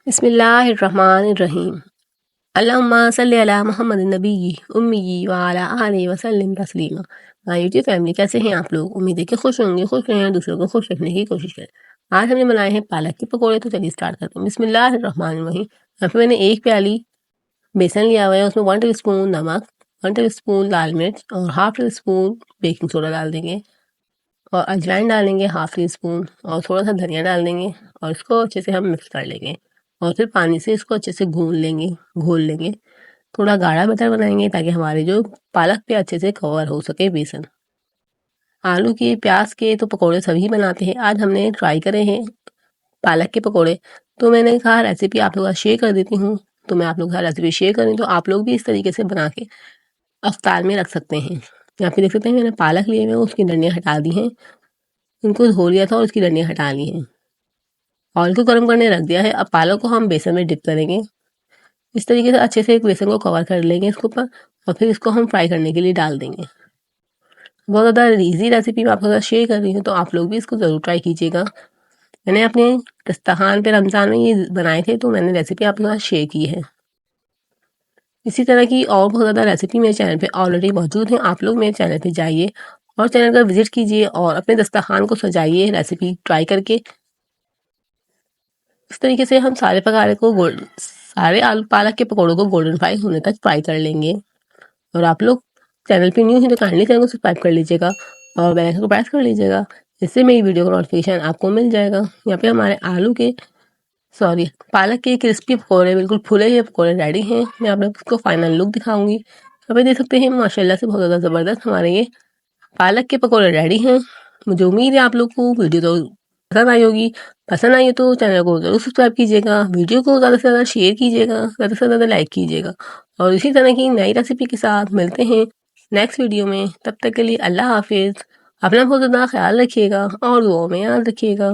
बिस्मिल्लाहिर्रहमानिर्रहीम। अल्लाहुम्मा सल्लि अला मुहम्मदिन नबिय्यि उम्मिय्यि व अला आलिहि व सल्लिम तस्लीमा। माय यूट्यूब फैमिली, कैसे हैं आप लोग? उम्मीद है कि खुश होंगे, खुश रहें, दूसरों को खुश रखने की कोशिश करें। आज हमने बनाए हैं पालक के पकौड़े, तो चलिए स्टार्ट करते हैं। बिस्मिल्लाहिर्रहमानिर्रहीम। यहाँ पे मैंने एक प्याली बेसन लिया हुआ है, उसमें 1 टीस्पून नमक, 1 टीस्पून लाल मिर्च और half tea spoon baking soda डाल देंगे और अजवाइन डालेंगे हाफ टी स्पून और थोड़ा सा धनिया डाल देंगे और इसको अच्छे से हम मिक्स कर लेंगे और फिर पानी से इसको अच्छे से घोल लेंगे। थोड़ा गाढ़ा बैटर बनाएंगे ताकि हमारे जो पालक पे अच्छे से कवर हो सके बेसन। आलू के, प्याज के तो पकोड़े सभी बनाते हैं, आज हमने ट्राई करे हैं पालक के पकोड़े, तो मैंने कहा रेसिपी आप लोगों का शेयर कर देती हूँ। तो मैं आप लोगों के साथ रेसिपी शेयर करी, तो आप लोग भी इस तरीके से बना के अफ्तार में रख सकते हैं। यहाँ पे देख सकते हैं मैंने पालक लिए हुए, उसकी डंडियाँ हटा दी हैं, उनको धो लिया था और उसकी डंडियाँ हटा ली हैं। ऑयल को गर्म करने रख दिया है। अब पालक को हम बेसन में डिप करेंगे। इस तरीके से अच्छे से एक बेसन को कवर कर लेंगे इसके ऊपर और फिर इसको हम फ्राई करने के लिए डाल देंगे। बहुत ज़्यादा ईजी रेसिपी मैं आपके साथ शेयर कर रही हूँ, तो आप लोग भी इसको ज़रूर ट्राई कीजिएगा। मैंने अपने दस्तरखान पे रमज़ान में ये बनाए थे, तो मैंने रेसिपी आपके साथ शेयर की है। इसी तरह की और बहुत ज़्यादा रेसिपी मेरे चैनल पे ऑलरेडी मौजूद हैं। आप लोग मेरे चैनल पे जाइए और चैनल का विजिट कीजिए और अपने दस्तरखान को सजाइए रेसिपी ट्राई करके। इस तरीके से हम सारे आलू पालक के पकौड़ों को गोल्डन फ्राई होने तक फ्राई कर लेंगे। और आप लोग चैनल पे न्यू हैं तो काइंडली चैनल को सब्सक्राइब कर लीजिएगा और बेल आइकन को प्रेस कर लीजिएगा, इससे मेरी वीडियो का नोटिफिकेशन आपको मिल जाएगा। यहाँ पे हमारे पालक के क्रिस्पी पकौड़े, बिल्कुल फुले हुए पकौड़े रेडी हैं। मैं आप लोग इसको फाइनल लुक दिखाऊंगी। यहाँ पे देख सकते हैं माशाल्लाह से बहुत ज़्यादा ज़बरदस्त हमारे ये पालक के पकौड़े रेडी हैं। मुझे उम्मीद है आप लोग को वीडियो तो पसंद आई होगी। पसंद आई हो तो चैनल को ज़रूर सब्सक्राइब कीजिएगा, वीडियो को ज़्यादा से ज़्यादा शेयर कीजिएगा, ज़्यादा से ज़्यादा लाइक कीजिएगा और इसी तरह की नई रेसिपी के साथ मिलते हैं नेक्स्ट वीडियो में। तब तक के लिए अल्लाह हाफिज़। अपना बहुत ज़्यादा ख्याल रखिएगा और दुआओं में याद रखिएगा।